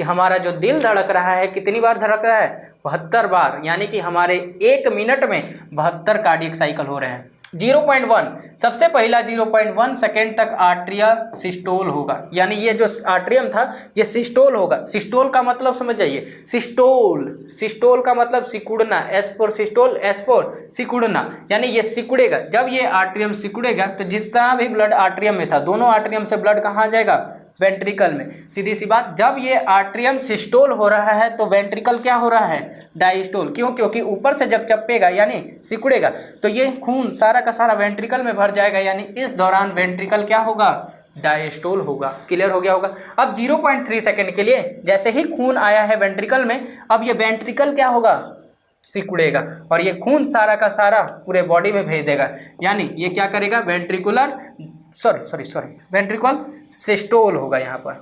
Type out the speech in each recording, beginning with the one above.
कि हमारा जो दिल धड़क रहा है कितनी बार धड़क रहा है, 72 बार, यानी कि हमारे 1 मिनट में 72 कार्डियक साइकिल हो रहे हैं। 0.1 सबसे पहला 0.1 सेकेंड तक आर्ट्रिया सिस्टोल होगा, यानी ये जो आर्ट्रियम था ये सिस्टोल होगा। सिस्टोल का मतलब समझ जाइए, सिस्टोल का मतलब सिकुड़ना, S for systole, S for सिकुड़ना, यानी ये सिकुड़ेगा। जब ये आर्ट्रियम सिकुड़ेगा तो जितना भी ब्लड आर्ट्रियम में था, दोनों आर्ट्रियम से ब्लड कहाँ जाएगा, वेंट्रिकल में। सीधी सी बात, जब ये आर्ट्रियम सिस्टोल हो रहा है तो वेंट्रिकल क्या हो रहा है, डायस्टोल। क्यों? क्योंकि ऊपर से जब चपेगा यानी सिकुड़ेगा तो ये खून सारा का सारा वेंट्रिकल में भर जाएगा, यानी इस दौरान वेंट्रिकल क्या होगा, डायस्टोल होगा। क्लियर हो गया होगा। अब 0.3 सेकेंड के लिए जैसे ही खून आया है वेंट्रिकल में, अब ये वेंट्रिकल क्या होगा, सिकुड़ेगा और ये खून सारा का सारा पूरे बॉडी में भेज देगा, यानी ये क्या करेगा, वेंट्रिकुलर सिस्टोल होगा। यहाँ पर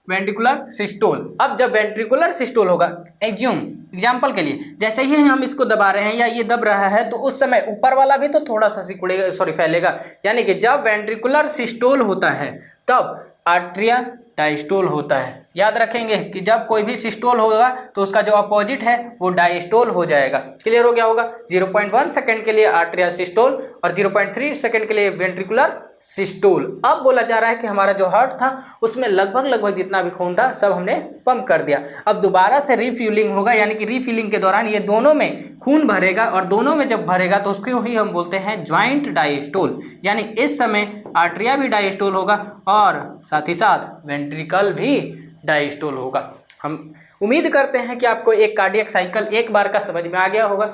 वेंट्रिकुलर सिस्टोल। अब जब वेंट्रिकुलर सिस्टोल होगा, एग्जाम्पल के लिए जैसे ही हम इसको दबा रहे हैं या ये दब रहा है तो उस समय ऊपर वाला भी तो थोड़ा सा सिकुड़ेगा, फैलेगा, यानी कि जब वेंट्रिकुलर सिस्टोल होता है तब आर्ट्रिया डायस्टोल होता है। याद रखेंगे कि जब कोई भी सिस्टोल होगा तो उसका जो अपोजिट है वो डायस्टोल हो जाएगा। क्लियर हो गया होगा। 0.1 सेकेंड के लिए आर्ट्रिया सिस्टोल और 0.3 सेकेंड के लिए वेंट्रिकुलर सिस्टोल। अब बोला जा रहा है कि हमारा जो हार्ट था उसमें लगभग जितना भी खून था सब हमने पंप कर दिया। अब दोबारा से रिफ्यूलिंग होगा, यानी कि रिफ्यूलिंग के दौरान ये दोनों में खून भरेगा और दोनों में जब भरेगा तो उसको ही हम बोलते हैं ज्वाइंट डायस्टोल, यानी इस समय आर्ट्रिया भी डायस्टोल होगा और साथ ही साथ वेंट्रिकल भी डायस्टोल होगा। हम उम्मीद करते हैं कि आपको एक कार्डियक साइकिल एक बार का समझ में आ गया होगा।